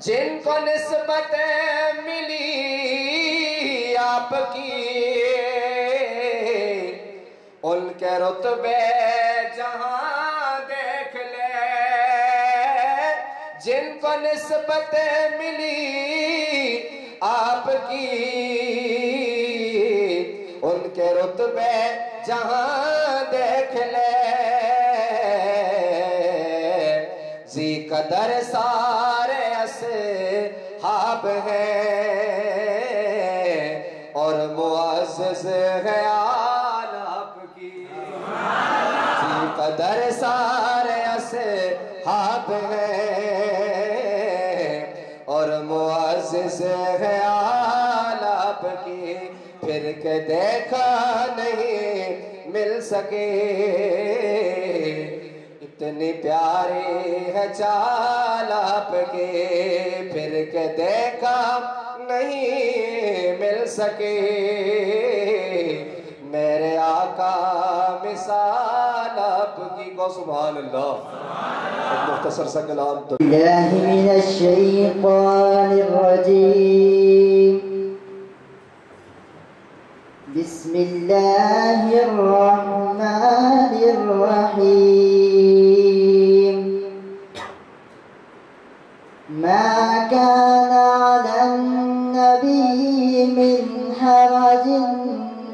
جن کو نسبت ملی آپ کی ان کے رتبے جہاں دیکھ لے جن کو نسبت ملی آپ کی ان کے رتبے جہاں دیکھ لے ذی قدر سارے اصحاب ہیں اور معزز ہے آل آپ کی ذی قدر سارے اصحاب ہیں اور معزز ہے آل آپ کی پھر کے دیکھا نہیں مل سکے اتنی پیاری ہے چال آپ کی پھر کے دیکھا نہیں مل سکے میرے آقا مثال آپ کی کو سبحان اللہ مختصر سا کلام تو اللہ من الشیطان الرجیم بسم اللہ الرحمن الرحیم ما كان على النبي من حرج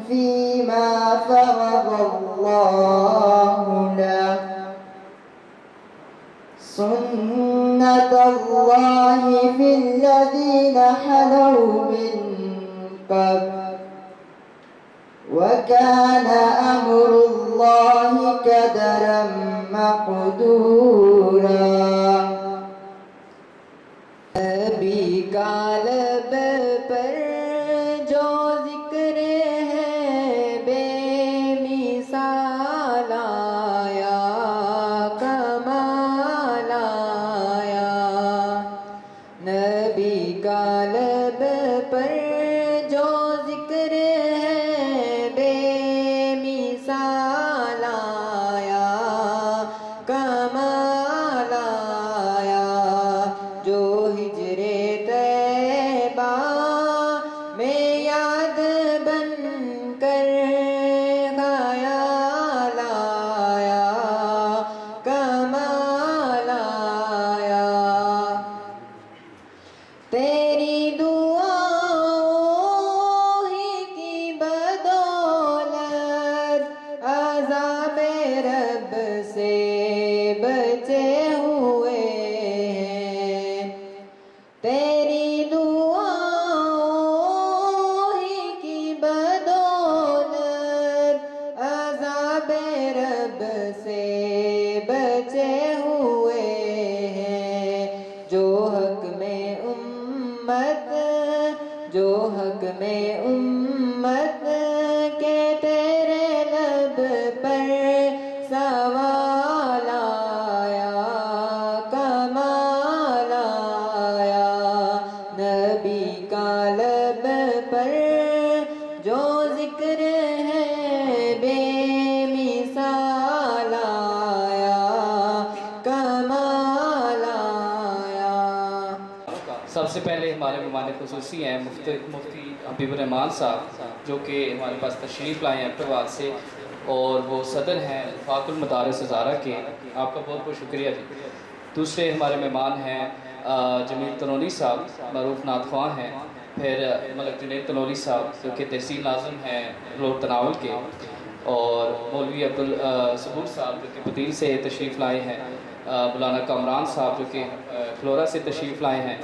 فيما فرض الله له سنة الله في الذين خلوا من قبل وكان أمر الله قدرا مقدورا نبی قالب پر جو ذکر ہے بے مثال آیا کمال آیا نبی قالب پر جو ذکر ہے بے مثال آیا کمال آیا جو ہجر طیبہ میں یاد بن کر خیال آیا کمال آیا تیری دعاؤں ہی کی بدولت عذاب رب سے بچے ہوئے ہیں تیری دعاؤں ہی کی بدولت عذاب رب سے بچے ہوئے ہیں جو حق میں امت کے تیرے لب پر سوال آیا کمال آیا نبی قالب پر جو ذکر ہے بے مثال آیا کمال آیا سب سے پہلے ہمارے مہمان خصوصی ہیں مفتی حبیب الرحمان صاحب جو کہ ہمارے پاس تشریف لائے ہیں ایبٹوال سے اور وہ صدر ہیں وفاق المدارس ہزارہ کے آپ کا بہت بہت شکریہ جی دوسرے ہمارے مہمان ہیں جمیل تنوری صاحب معروف نعت خواں ہیں پھر ملک جنید تنوری صاحب جو کہ تحصیل ناظم ہیں لوگ تناول کے اور مولوی عبدالصبور صاحب جو کہ بدیل سے تشریف لائے ہیں مولانا کامران صاحب جو کہ فلورا سے تشریف لائے ہیں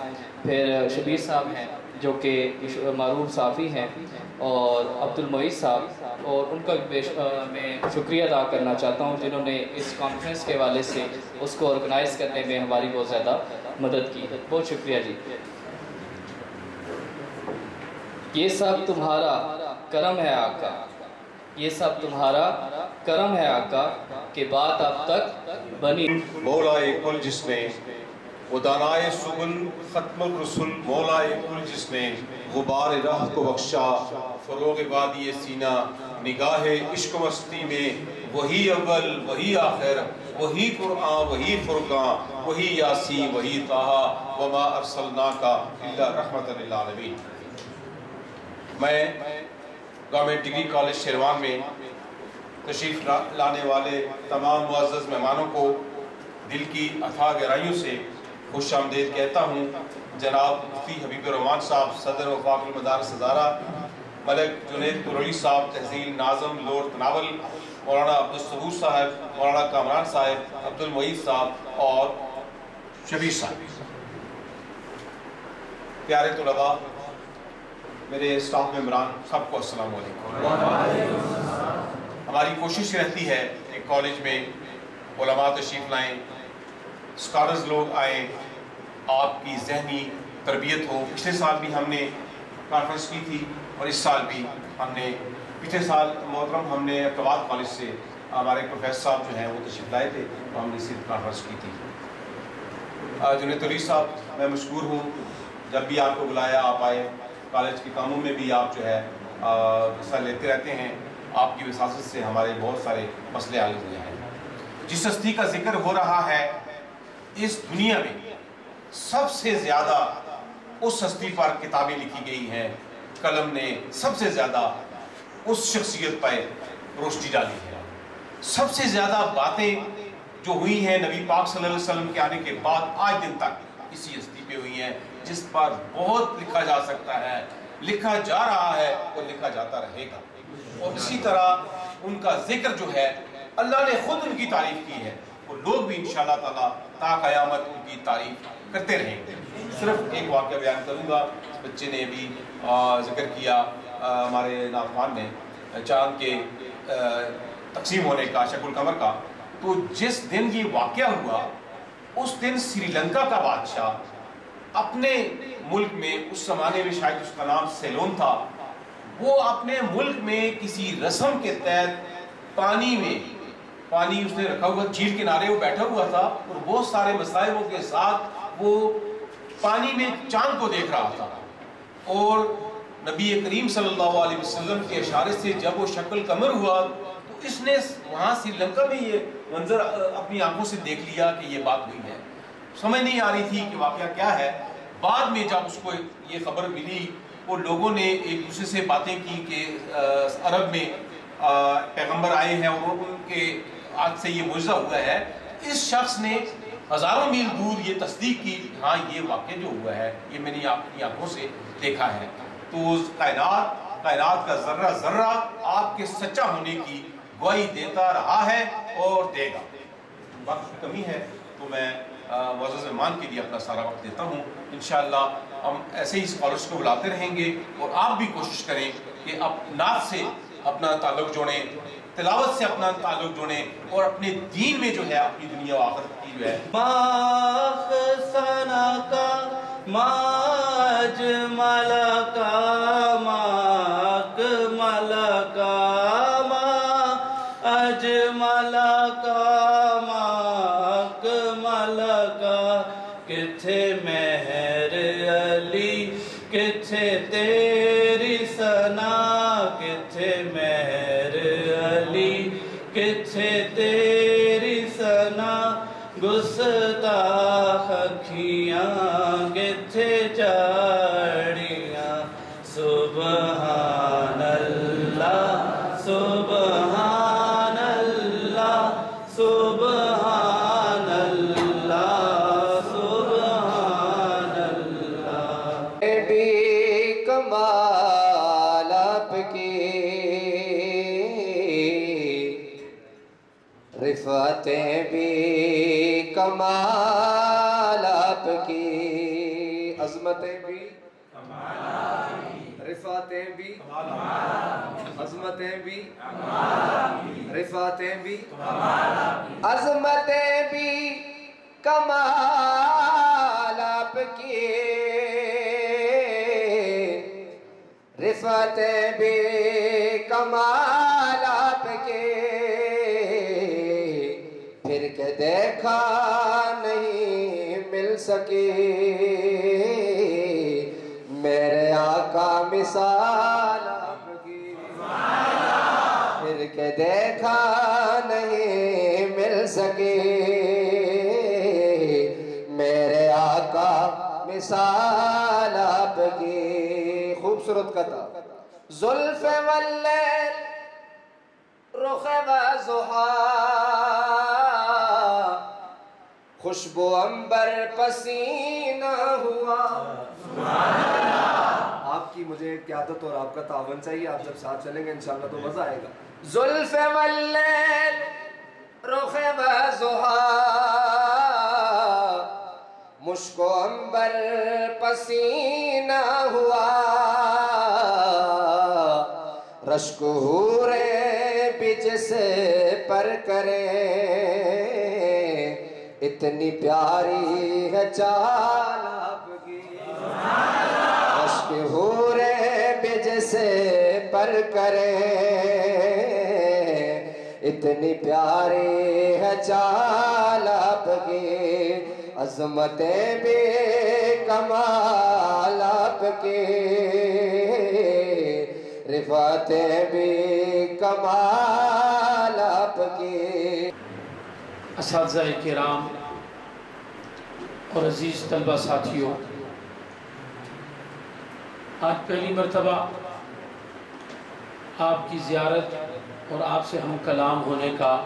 پھر شبیر صاحب ہیں جو کہ معروف صافی ہیں اور عبد المعید صاحب اور ان کا میں شکریہ ادا کرنا چاہتا ہوں جنہوں نے اس کانفرنس کے حوالے سے اس کو آرگنائز کرنے میں ہماری بہت زیادہ مدد کی بہت شکریہ جی یہ سب تمہارا کرم ہے آقا یہ سب تمہارا کرم ہے آقا کہ بات اب تک بنی مولا کل جس نے وہ دانائے سبل ختم الرسل مولا کل جس نے غبار راہ کو بخشا فروغ وادی سینہ نگاہ عشق مستی میں وہی اول وہی آخر وہی قرآن وہی فرقان وہی یاسین وہی طٰہٰ وما ارسلناک الا رحمۃ للعالمین۔ میں گورنمنٹ ڈگری کالج شیروان میں تشریف لانے والے تمام معزز مہمانوں کو دل کی اتھاہ گہرائیوں سے خوش آمدید کہتا ہوں۔ جناب مفتی حبیب الرحمان صاحب صدر وفاق المدارس ہزارہ، ملک جنید قرولی صاحب تحصیل ناظم لور تناول، مولانا عبدالصبور صاحب، مولانا کامران صاحب، عبدالمعید صاحب اور شبیر صاحب، پیارے طلباء، میرے اسٹاف ممبران، سب کو السلام علیکم۔ ہماری کوشش رہتی ہے کہ کالج میں علماء تشریف لائیں، اسکالرز لوگ آئیں، آپ کی ذہنی تربیت ہو۔ پچھلے سال بھی ہم نے کانفرنس کی تھی اور اس سال بھی ہم نے، پچھلے سال محترم ہم نے پروات کالج سے ہمارے پروفیسر صاحب جو ہیں وہ تشریف لائے تھے تو ہم نے صرف کانفرنس کی تھی۔ جنید تولی صاحب، میں مشکور ہوں، جب بھی آپ کو بلایا آپ آئے، کالج کے کاموں میں بھی آپ جو ہے حصہ لیتے رہتے ہیں۔ آپ کی وساطت سے ہمارے بہت سارے مسئلے حل ہوئے ہیں۔ جس ہستی کا ذکر ہو رہا ہے اس دنیا میں سب سے زیادہ اس ہستی پر کتابیں لکھی گئی ہیں، قلم نے سب سے زیادہ اس شخصیت پر روشنی ڈالی ہے۔ سب سے زیادہ باتیں جو ہوئی ہیں نبی پاک صلی اللہ علیہ وسلم کے آنے کے بعد آج دن تک اسی ہستی پہ ہوئی ہیں، جس پر بہت لکھا جا سکتا ہے، لکھا جا رہا ہے اور لکھا جاتا رہے گا۔ اور اسی طرح ان کا ذکر جو ہے اللہ نے خود ان کی تعریف کی ہے، اور لوگ بھی انشاءاللہ تعالیٰ تا قیامت ان کی تعریف کرتے رہیں گے۔ صرف ایک واقعہ بیان کروں گا۔ اس بچے نے بھی ذکر کیا ہمارے ناظران نے چاند کے تقسیم ہونے کا، شق القمر کا، تو جس دن یہ واقعہ ہوا اس دن سری لنکا کا بادشاہ اپنے ملک میں، اس زمانے میں شاید اس کا نام سیلون تھا، وہ اپنے ملک میں کسی رسم کے تحت پانی اس نے رکھا ہوا، جھیل کنارے وہ بیٹھا ہوا تھا اور بہت سارے مصائبوں کے ساتھ وہ پانی میں چاند کو دیکھ رہا تھا، اور نبی کریم صلی اللہ علیہ وسلم کے اشارے سے جب وہ شکل قمر ہوا تو اس نے وہاں سری لنکا میں یہ منظر اپنی آنکھوں سے دیکھ لیا کہ یہ بات ہوئی ہے۔ سمجھ نہیں آ رہی تھی کہ واقعہ کیا ہے۔ بعد میں جب اس کو یہ خبر ملی اور لوگوں نے ایک دوسرے سے باتیں کی کہ عرب میں پیغمبر آئے ہیں اور ان کے ہاتھ سے یہ معجزہ ہوا ہے، اس شخص نے ہزاروں میل دور یہ تصدیق کی، ہاں یہ واقعہ جو ہوا ہے یہ میں نے اپنی آنکھوں سے دیکھا ہے۔ تو کائنات کا ذرہ ذرہ آپ کے سچا ہونے کی گواہی دیتا رہا ہے اور دے گا۔ وقت کی کمی ہے تو میں معزز مہمان کے لیے اپنا سارا وقت دیتا ہوں۔ انشاءاللہ ہم ایسے ہی اسکالرس کو بلاتے رہیں گے، اور آپ بھی کوشش کریں کہ نعت سے اپنا تعلق جوڑیں، تلاوت سے اپنا تعلق جوڑیں، اور اپنے دین میں جو ہے اپنی دنیا و آخرت کی جو ہے ما أحسنك ما أجملك ما أكملك ما أجملك ما أكملك کتھے مہر علی کتھے تیری ثنا، کتھے مہر علی کتھے تیری ثنا، گستاخ اکھیاں کتھے چاڑیاں، سبحان اللہ سبحان اللہ سبحان اللہ سبحان اللہ۔ بھی کمال آپ کی، رفعتیں بھی کمال آپ کی، عظمتیں بھی رفعتیں بھی عظمتیں بھی رفعتیں بھی عظمتیں بھی کمال آپ کی، رفعتیں بھی کمال آپ کے، پھر کے دیکھا نہیں مل سکی میرے آقا مثال آپ کی، پھر کے دیکھا نہیں مل سکی مثال آپ کی. خوبصورت قطع. زلف واللیل رخ وضحا خوشبو عنبر پسینہ ہوا. آپ کی مجھے قیادت اور آپ کا تعاون چاہیے. آپ جب ساتھ چلیں گے انشاءاللہ تو مزہ آئے گا. زلف واللیل رخ وضحا مشک و عنبر پسینہ ہوا. رشک حور بج سے پر کرے اتنی پیاری ہے چال آپ کی. رشک حور بج سے پر کرے اتنی پیاری ہے چال آپ کی. عظمتیں بھی کمال آپ کی رفعتیں بھی کمال آپ کی. اساتذہ کرام اور عزیز طلبہ ساتھیوں، آج پہلی مرتبہ آپ کی زیارت اور آپ سے ہم کلام ہونے کا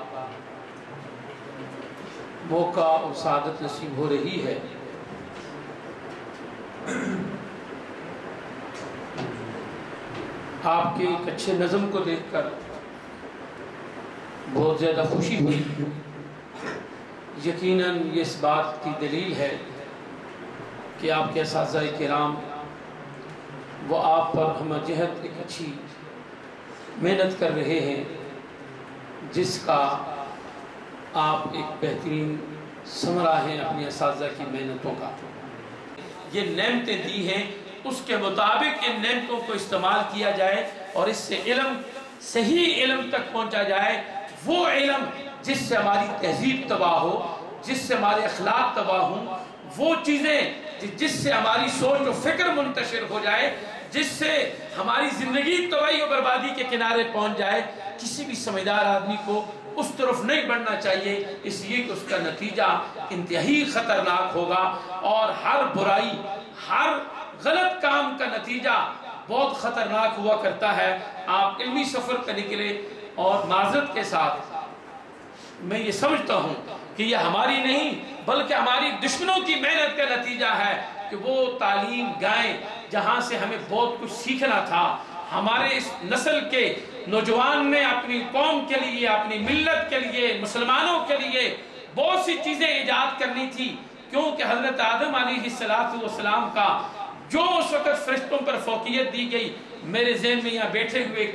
موقع اور سعادت نصیب ہو رہی ہے. آپ کے ایک اچھے نظم کو دیکھ کر بہت زیادہ خوشی ہوئی. یقیناً یہ اس بات کی دلیل ہے کہ آپ کے اساتذہ کرام وہ آپ پر ہم جہت ایک اچھی محنت کر رہے ہیں، جس کا آپ ایک بہترین ثمرہ ہیں اپنی اساتذہ کی محنتوں کا. یہ نعمتیں دی ہیں، اس کے مطابق ان نعمتوں کو استعمال کیا جائے اور اس سے علم صحیح علم تک پہنچا جائے. وہ علم جس سے ہماری تہذیب تباہ ہو، جس سے ہمارے اخلاق تباہ ہوں، وہ چیزیں جس سے ہماری سوچ و فکر منتشر ہو جائے، جس سے ہماری زندگی تباہی و بربادی کے کنارے پہنچ جائے. کسی بھی سمجھدار آدمی کو اس طرف نہیں بڑھنا چاہیے، اس لیے کہ اس کا نتیجہ انتہائی خطرناک ہوگا اور ہر برائی، ہر غلط کام کا نتیجہ بہت خطرناک ہوا کرتا ہے. آپ علمی سفر پہ نکلے اور معذرت کے ساتھ میں یہ سمجھتا ہوں کہ یہ ہماری نہیں بلکہ ہماری دشمنوں کی محنت کا نتیجہ ہے کہ وہ تعلیم گائیں جہاں سے ہمیں بہت کچھ سیکھنا تھا. ہمارے اس نسل کے نوجوان نے اپنی قوم کے لیے، اپنی ملت کے لیے، مسلمانوں کے لیے بہت سی چیزیں ایجاد کرنی تھی، کیونکہ حضرت آدم علیہ السلام کا جو اس وقت فرشتوں پر فوقیت دی گئی، میرے ذہن میں یہاں بیٹھے ہوئے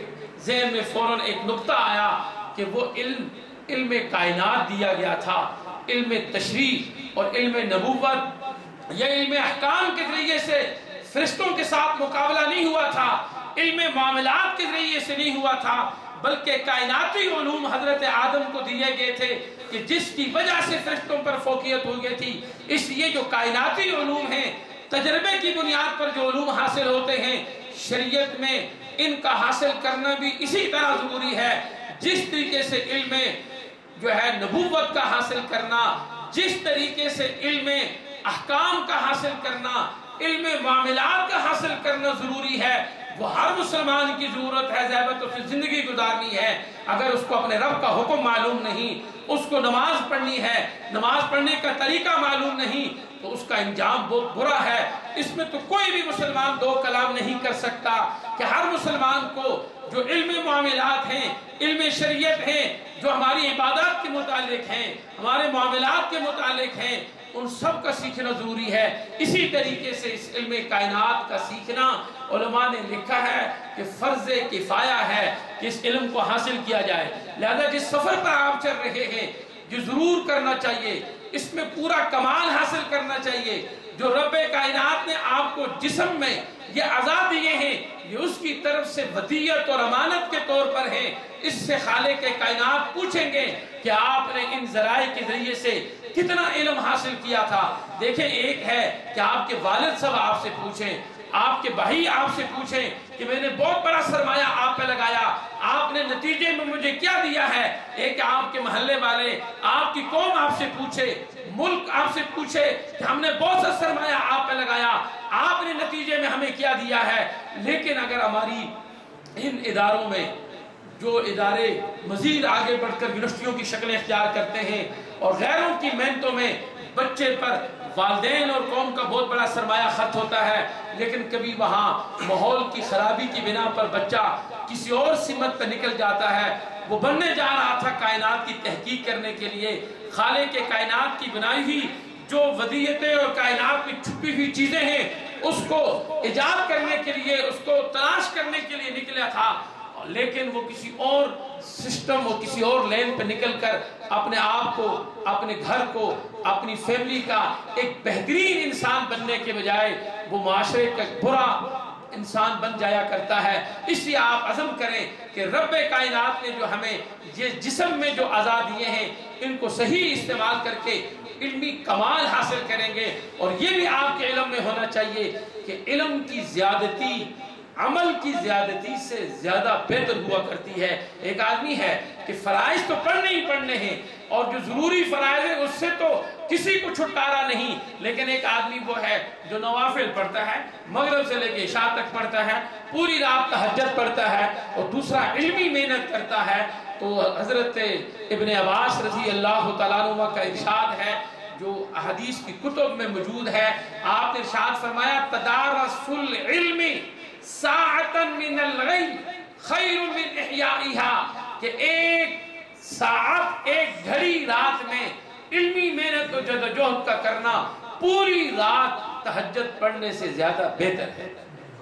ذہن میں فوراً ایک نقطہ آیا کہ وہ علم کائنات دیا گیا تھا. علم تشریح اور علم نبوت یا علم احکام کے ذریعے سے فرشتوں کے ساتھ مقابلہ نہیں ہوا تھا، علم معاملات کے ذریعے سے نہیں ہوا تھا، بلکہ کائناتی علوم حضرت آدم کو دیے گئے تھے کہ جس کی وجہ سے فرشتوں پر فوقیت ہو گئی تھی. اس لیے جو کائناتی علوم ہیں، تجربے کی بنیاد پر جو علوم حاصل ہوتے ہیں، شریعت میں ان کا حاصل کرنا بھی اسی طرح ضروری ہے جس طریقے سے علم جو ہے نبوت کا حاصل کرنا، جس طریقے سے علم احکام کا حاصل کرنا، علم معاملات کا حاصل کرنا ضروری ہے. وہ ہر مسلمان کی ضرورت ہے. ضابط اسے زندگی گزارنی ہے، اگر اس کو اپنے رب کا حکم معلوم نہیں، اس کو نماز پڑھنی ہے، نماز پڑھنے کا طریقہ معلوم نہیں، تو اس کا انجام بہت برا ہے. اس میں تو کوئی بھی مسلمان دو کلام نہیں کر سکتا کہ ہر مسلمان کو جو علم معاملات ہیں، علم شریعت ہیں، جو ہماری عبادات کے متعلق ہیں، ہمارے معاملات کے متعلق ہیں، ان سب کا سیکھنا ضروری ہے. اسی طریقے سے اس علم کائنات کا سیکھنا علماء نے لکھا ہے کہ فرض کفایہ ہے کہ اس علم کو حاصل کیا جائے. لہذا جس سفر پر آپ چل رہے ہیں جو ضرور کرنا چاہیے، اس میں پورا کمال حاصل کرنا چاہیے. جو رب کائنات نے آپ کو جسم میں یہ اعضاء دیے ہیں، یہ اس کی طرف سے ودیعت اور امانت کے طور پر ہیں. اس سے خالق کائنات پوچھیں گے کہ آپ نے ان ذرائع کے ذریعے سے کتنا علم حاصل کیا تھا. دیکھیں، ایک ہے کہ آپ کے والد صاحب آپ سے پوچھیں، آپ کے بھائی آپ سے پوچھیں کہ میں نے بہت بڑا سرمایہ آپ پہ لگایا، آپ نے نتیجے میں مجھے کیا دیا ہے، ایک آپ کے محلے والے، آپ کی قوم آپ سے پوچھے، ملک آپ سے پوچھے کہ ہم نے بہت سا سرمایہ آپ پہ لگایا، آپ نے نتیجے میں ہمیں کیا دیا ہے۔ لیکن اگر ہماری ان اداروں میں جو ادارے مزید آگے بڑھ کر یونیورسٹیوں کی شکلیں اختیار کرتے ہیں اور غیروں کی محنتوں میں بچے پر والدین اور قوم کا بہت بڑا سرمایہ خرچ ہوتا ہے، لیکن کبھی وہاں ماحول کی خرابی کی بنا پر بچہ کسی اور سمت پہ نکل جاتا ہے، وہ بننے جا رہا تھا کائنات کی تحقیق کرنے کے لیے، خالق کائنات کی بنائی ہوئی جو ودیعتیں اور کائنات میں چھپی ہوئی چیزیں ہیں اس کو ایجاد کرنے کے لیے، اس کو تلاش کرنے کے لیے نکلا تھا، لیکن وہ کسی اور سسٹم اور کسی اور لین پہ نکل کر اپنے آپ کو، اپنے گھر کو، اپنی فیملی کا ایک بہترین انسان بننے کے بجائے وہ معاشرے کا برا انسان بن جایا کرتا ہے۔ اس لیے آپ عزم کریں کہ رب کائنات نے جو ہمیں یہ جسم میں جو اعضاء دیے ہیں ان کو صحیح استعمال کر کے علمی کمال حاصل کریں گے۔ اور یہ بھی آپ کے علم میں ہونا چاہیے کہ علم کی زیادتی عمل کی زیادتی سے زیادہ بہتر ہوا کرتی ہے۔ ایک آدمی ہے کہ فرائض تو پڑھنے ہی پڑھنے ہیں اور جو ضروری فرائض ہیں اس سے تو کسی کو چھٹکارا نہیں، لیکن ایک آدمی وہ ہے جو نوافل پڑھتا ہے، مغرب سے لے کے عشاء تک پڑھتا ہے، پوری رات تہجد پڑھتا ہے، اور دوسرا علمی محنت کرتا ہے۔ تو حضرت ابن عباس رضی اللہ تعالیٰ عنہ کا ارشاد ہے جو احادیث کی کتب میں موجود ہے، آپ نے ارشاد فرمایا تدارس العلم ساعتا من الغیب خیر من احیائها، کہ ایک ساعت، ایک گھڑی رات میں علمی محنت و جدوجہد کا کرنا پوری رات تہجد پڑھنے سے زیادہ بہتر ہے۔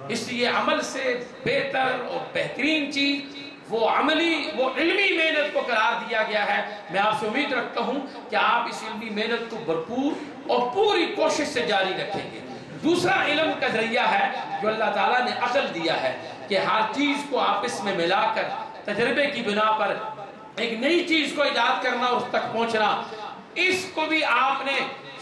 اس لیے عمل سے بہتر اور بہترین چیز وہ عملی، وہ علمی محنت کو قرار دیا گیا ہے۔ میں آپ سے امید رکھتا ہوں کہ آپ اس علمی محنت کو بھرپور اور پوری کوشش سے جاری رکھیں گے۔ دوسرا علم کا ذریعہ ہے جو اللہ تعالیٰ نے عقل دیا ہے کہ ہر چیز کو آپس میں ملا کر تجربے کی بنا پر ایک نئی چیز کو ایجاد کرنا اور اس تک پہنچنا، اس کو بھی آپ نے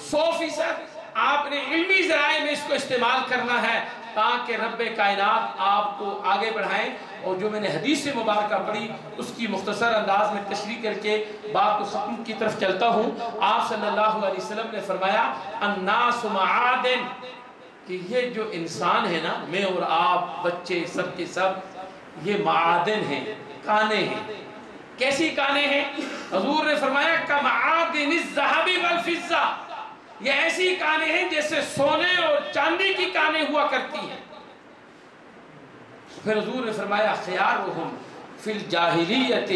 100% آپ نے علمی ذرائع میں اس کو استعمال کرنا ہے تاکہ رب کائنات آپ کو آگے بڑھائیں۔ اور جو میں نے حدیث مبارکہ پڑھی اس کی مختصر انداز میں تشریح کر کے بات کو ختم کی طرف چلتا ہوں۔ آپ صلی اللہ علیہ وسلم نے فرمایا الناس معادن، کہ یہ جو انسان ہے نا، میں اور آپ، بچے، سب کے سب، یہ معادن ہیں، کانے ہیں۔ کیسی کانے ہیں؟ حضور نے فرمایا کمعادن الذهب والفضہ، یہ ایسی کانے ہیں جیسے سونے اور چاندی کی کانے ہوا کرتی ہیں۔ پھر حضور نے فرمایا خیارہم فی الجاہلیت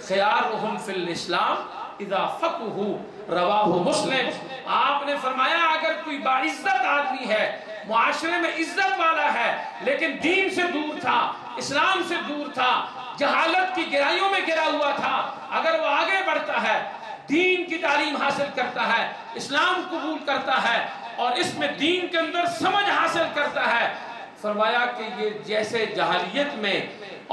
خیارہم فی الاسلام اذا فقہوا، رواہ مسلم۔ آپ نے فرمایا اگر کوئی باعزت آدمی ہے، معاشرے میں عزت والا ہے، لیکن دین سے دور تھا، اسلام سے دور تھا، جہالت کی گہرائیوں میں گرا ہوا تھا، اگر وہ آگے بڑھتا ہے، دین کی تعلیم حاصل کرتا ہے، اسلام قبول کرتا ہے اور اس میں دین کے اندر سمجھ حاصل کرتا ہے، فرمایا کہ یہ جیسے جہالیت میں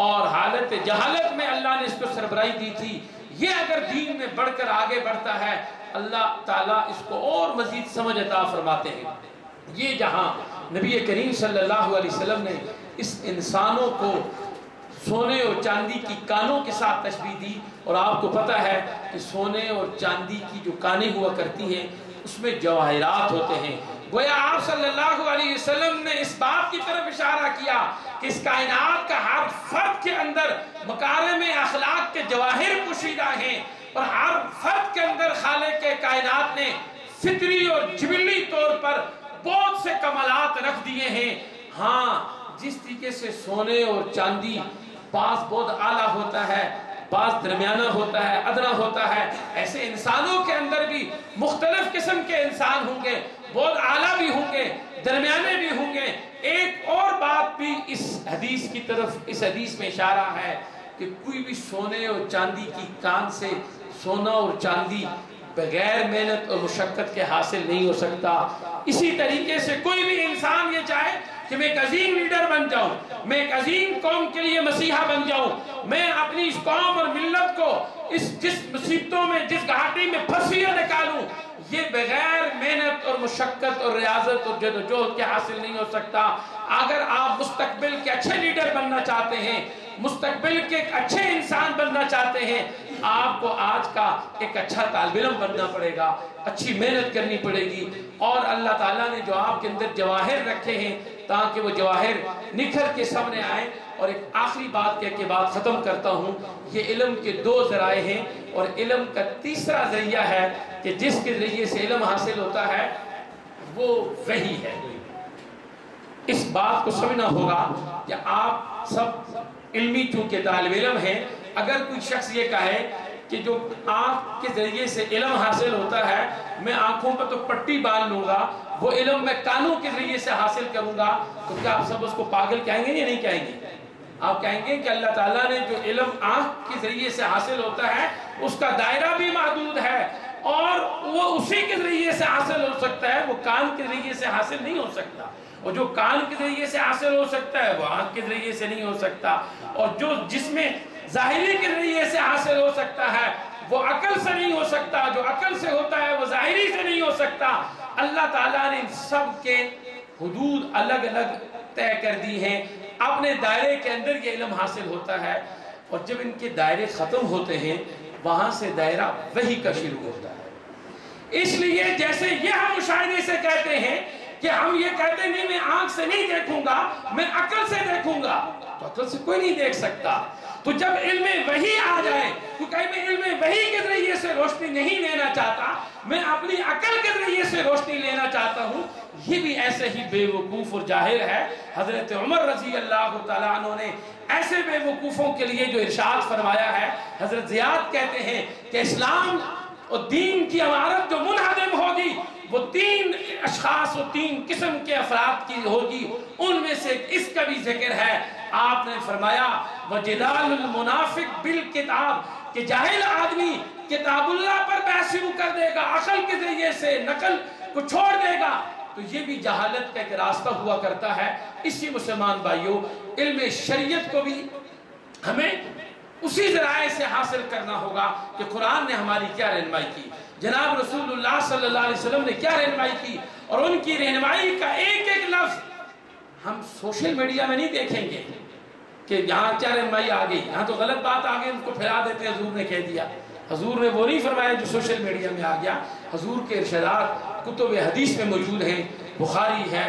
اور حالت جہالت میں اللہ نے اس کو سربراہی دی تھی، یہ اگر دین میں بڑھ کر آگے بڑھتا ہے اللہ تعالیٰ اس کو اور مزید سمجھ عطا فرماتے ہیں۔ یہ جہاں نبی کریم صلی اللہ علیہ وسلم نے اس انسانوں کو سونے اور چاندی کی کانوں کے ساتھ تشبیہ دی، اور آپ کو پتہ ہے کہ سونے اور چاندی کی جو کانیں ہوا کرتی ہیں اس میں جواہرات ہوتے ہیں۔ گویا آپ صلی اللہ علیہ وسلم نے اس بات کی طرف اشارہ کیا کہ اس کائنات کا ہر فرد کے اندر مکارم اخلاق کے جواہر پوشیدہ ہیں، اور ہر فرد کے اندر خالق کائنات نے فطری اور جبلی طور پر بہت سے کمالات رکھ دیے ہیں۔ ہاں، جس طریقے سے سونے اور چاندی بعض بہت اعلیٰ ہوتا ہے، بعض درمیانہ ہوتا ہے، ادنا ہوتا ہے، ایسے انسانوں کے اندر بھی مختلف قسم کے انسان ہوں گے، بہت اعلیٰ بھی ہوں گے، درمیانے بھی ہوں گے۔ ایک اور بات بھی اس حدیث کی طرف، اس حدیث میں اشارہ ہے کہ کوئی بھی سونے اور چاندی کی کان سے سونا اور چاندی بغیر محنت اور مشقت کے حاصل نہیں ہو سکتا۔ اسی طریقے سے کوئی بھی انسان یہ چاہے کہ میں ایک عظیم لیڈر بن جاؤں، میں ایک عظیم قوم کے لیے مسیحا بن جاؤں، میں اپنی اس قوم اور ملت کو جس مصیبتوں میں، جس گھاٹی میں پھنسی ہے نکالوں، یہ بغیر محنت اور مشقت اور ریاضت اور جدوجہد کے حاصل نہیں ہو سکتا۔ اگر آپ مستقبل کے اچھے لیڈر بننا چاہتے ہیں، مستقبل کے ایک اچھے انسان بننا چاہتے ہیں، آپ کو آج کا ایک اچھا طالب علم بننا پڑے گا، اچھی محنت کرنی پڑے گی، اور اللہ تعالیٰ نے جو آپ کے اندر جواہر رکھے ہیں تاکہ وہ جواہر نکھر کے سامنے آئیں۔ اور ایک آخری بات کہہ کے بات ختم کرتا ہوں، یہ علم کے 2 ذرائع ہیں، اور علم کا تیسرا ذریعہ ہے کہ جس کے ذریعے سے علم حاصل ہوتا ہے وہ وحی ہے۔ اس بات کو سمجھنا ہوگا کہ آپ سب علمی چونکہ طالب علم ہیں، اگر کوئی شخص یہ کہے کہ جو آنکھ کے ذریعے سے علم حاصل ہوتا ہے، میں آنکھوں پر تو پٹی باندھ لوں گا، وہ علم میں کانوں کے ذریعے سے حاصل کروں گا، تو کیا آپ سب اس کو پاگل کہیں گے یا نہیں کہیں گے؟ آپ کہیں گے کہ اللہ تعالیٰ نے جو علم آنکھ کے ذریعے سے حاصل ہوتا ہے اس کا دائرہ بھی محدود ہے، اور وہ اسی کے ذریعے سے حاصل ہو سکتا ہے، وہ کان کے ذریعے سے حاصل نہیں ہو سکتا، اور جو کان کے ذریعے سے حاصل ہو سکتا ہے وہ آنکھ کے ذریعے سے نہیں ہو سکتا، اور جو جس میں ظاہری کے ذریعے سے حاصل ہو سکتا ہے وہ عقل سے نہیں ہو سکتا، جو عقل سے ہوتا ہے وہ ظاہری سے نہیں ہو سکتا۔ اللہ تعالیٰ نے سب کے حدود الگ الگ طے کر دی ہیں، اپنے دائرے کے اندر یہ علم حاصل ہوتا ہے، اور جب ان کے دائرے ختم ہوتے ہیں وہاں سے دائرہ وحی کا شروع ہوتا ہے۔ اس لیے جیسے یہ ہم مشاہدے سے کہتے ہیں کہ ہم یہ کہتے ہیں نہیں میں آنکھ سے نہیں دیکھوں گا، میں عقل سے دیکھوں گا، تو عقل سے کوئی نہیں دیکھ سکتا۔ تو جب علم وحی آ جائے، کیونکہ میں علم وحی کے ذریعے سے روشنی نہیں لینا چاہتا، میں اپنی عقل کے ذریعے سے روشنی لینا چاہتا ہوں، یہ بھی ایسے ہی بے وقوف اور جاہل ہے۔ حضرت عمر رضی اللہ تعالیٰ عنہ نے ایسے بے وقوفوں کے لیے جو ارشاد فرمایا ہے، حضرت زیاد کہتے ہیں کہ اسلام اور دین کی عمارت جو منہدم ہوگی وہ 3 اشخاص و 3 قسم کے افراد کی ہوگی، ان میں سے اس کا بھی ذکر ہے۔ آپ نے فرمایا وَجِدَالُ الْمُنَافِقِ بِالْكِتَابِ کہ جاہل آدمی کتاب اللہ پر بحث شروع کر دے گا، عقل کے ذریعے سے نقل کو چھوڑ دے گا، تو یہ بھی جہالت کا ایک راستہ ہوا کرتا ہے۔ اسی مسلمان بھائیوں، علم شریعت کو بھی ہمیں اسی ذرائع سے حاصل کرنا ہوگا کہ قرآن نے ہماری کیا رہنمائی کی، جناب رسول اللہ صلی اللہ علیہ وسلم نے کیا رہنمائی کی، اور ان کی رہنمائی کا ایک ایک لفظ ہم سوشل میڈیا میں نہیں دیکھیں گے کہ یہاں کیا رہنمائی آ گئی، یہاں تو غلط بات آ گئی، ان کو پھیلا دیتے ہیں حضور نے کہہ دیا۔ حضور نے وہ نہیں فرمایا جو سوشل میڈیا میں آ گیا، حضور کے ارشادات کتب حدیث میں موجود ہیں، بخاری ہے،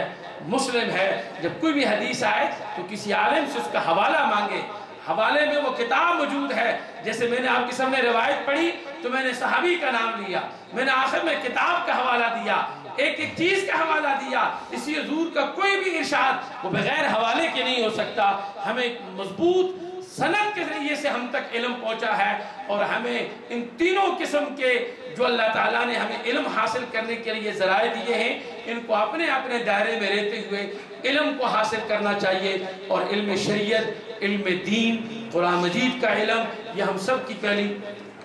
مسلم ہے۔ جب کوئی بھی حدیث آئے تو کسی عالم سے اس کا حوالہ مانگے، حوالے میں وہ کتاب موجود ہے۔ جیسے میں نے آپ کے سامنے روایت پڑھی تو میں نے صحابی کا نام لیا، میں نے آخر میں کتاب کا حوالہ دیا، ایک ایک چیز کا حوالہ دیا۔ اسی حضور کا کوئی بھی ارشاد وہ بغیر حوالے کے نہیں ہو سکتا۔ ہمیں مضبوط سند کے ذریعے سے ہم تک علم پہنچا ہے، اور ہمیں ان تینوں قسم کے جو اللہ تعالیٰ نے ہمیں علم حاصل کرنے کے لیے ذرائع دیے ہیں، ان کو اپنے اپنے دائرے میں رہتے ہوئے علم کو حاصل کرنا چاہیے۔ اور علم شریعت، علم دین، قرآن مجید کا علم، یہ ہم سب کی پہلی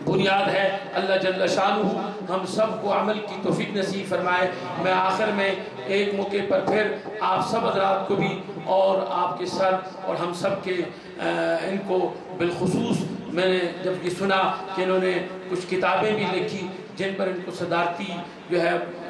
بنیاد ہے۔ اللہ جل شانہ ہم سب کو عمل کی توفیق نصیب فرمائے۔ میں آخر میں ایک موقع پر پھر آپ سب حضرات کو بھی اور آپ کے سر اور ہم سب کے ان کو بالخصوص میں نے جب یہ سنا کہ انہوں نے کچھ کتابیں بھی لکھی جن پر ان کو صدارتی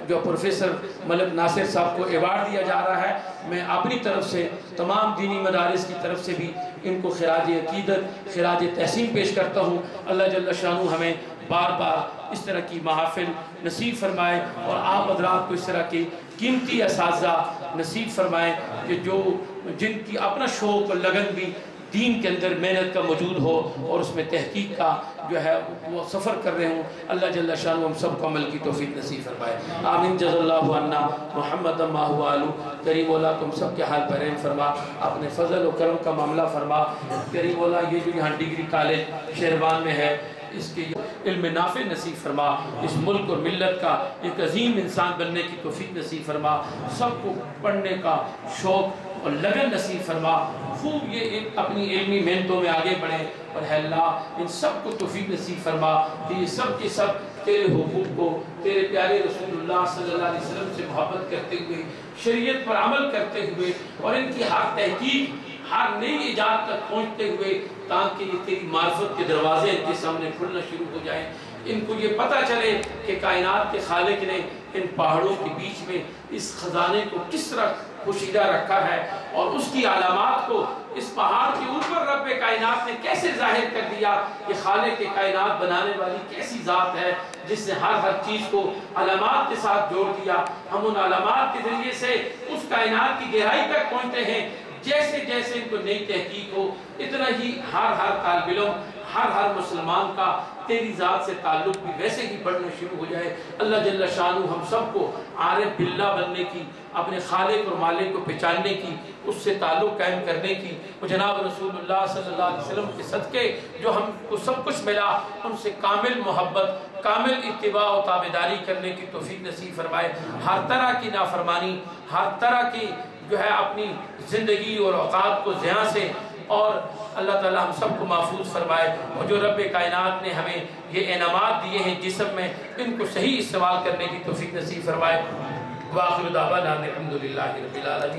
جو پروفیسر ملک ناصر صاحب کو ایوارڈ دیا جا رہا ہے، میں اپنی طرف سے تمام دینی مدارس کی طرف سے بھی ان کو خراج عقیدت، خراج تحسین پیش کرتا ہوں۔ اللہ جل شانہ ہمیں بار بار اس طرح کی محافل نصیب فرمائے، اور آپ حضرات کو اس طرح کی قیمتی اساتذہ نصیب فرمائے کہ جن کی اپنا شوق اور لگن بھی دین کے اندر محنت کا موجود ہو، اور اس میں تحقیق کا وہ سفر کر رہے ہوں۔ اللہ جل شانہ ہم سب کو عمل کی توفیق نصیب فرمائے، آمین۔ جزا اللہ عنا محمد ما هو آلو۔ کریم مولا تم سب کے حال پر رحم فرما، اپنے فضل و کرم کا معاملہ فرما۔ کریم مولا یہ جو یہاں ڈگری کالج شہروان میں ہے، اس کے علم نافع نصیب فرما، اس ملک اور ملت کا ایک عظیم انسان بننے کی توفیق نصیب فرما، سب کو پڑھنے کا شوق اور لگن نصیب فرما، خوب یہ اپنی علمی محنتوں میں آگے بڑھیں، اور ہے اللہ ان سب کو توفیق نصیب فرما کہ یہ سب کے سب تیرے حقوق کو، تیرے پیارے رسول اللہ صلی اللہ علیہ وسلم سے محبت کرتے ہوئے، شریعت پر عمل کرتے ہوئے، اور ان کی ہر تحقیق، ہر نئی ایجاد تک پہنچتے ہوئے، تاکہ یہ تیری معرفت کے دروازے ان کے سامنے کھلنا شروع ہو جائیں۔ ان کو یہ پتہ چلے کہ کائنات کے خالق نے ان پہاڑوں کے بیچ میں اس خزانے کو کس طرح پوشیدہ رکھا ہے، اور اس کی علامات کو اس پہاڑ کے اوپر رب کائنات نے کیسے ظاہر کر دیا کہ خالق کائنات بنانے والی کیسی ذات ہے جس نے ہر چیز کو علامات کے ساتھ جوڑ دیا۔ ہم ان علامات کے ذریعے سے اس کائنات کی گہرائی تک پہنچتے ہیں۔ جیسے جیسے ان کو نئی تحقیق ہو، اتنا ہی ہر طالب علم، ہر مسلمان کا تیری ذات سے تعلق بھی ویسے ہی بڑھنا شروع ہو جائے۔ اللہ جل شانہ ہم سب کو عارف باللہ بننے کی، اپنے خالق اور مالک کو پہچاننے کی، اس سے تعلق قائم کرنے کی، وہ جناب رسول اللہ صلی اللہ علیہ وسلم کے صدقے جو ہم کو سب کچھ ملا، ان سے کامل محبت، کامل اتباع و تابعداری کرنے کی توفیق نصیب فرمائے۔ ہر طرح کی نافرمانی، ہر طرح کی جو ہے اپنی زندگی اور اوقات کو ضیاع سے، اور اللہ تعالی ہم سب کو محفوظ فرمائے، اور جو رب کائنات نے ہمیں یہ انعامات دیے ہیں جسم میں، ان کو صحیح استعمال کرنے کی توفیق نصیب فرمائے۔ وآخر دعوانا الحمدللہ رب العالمین۔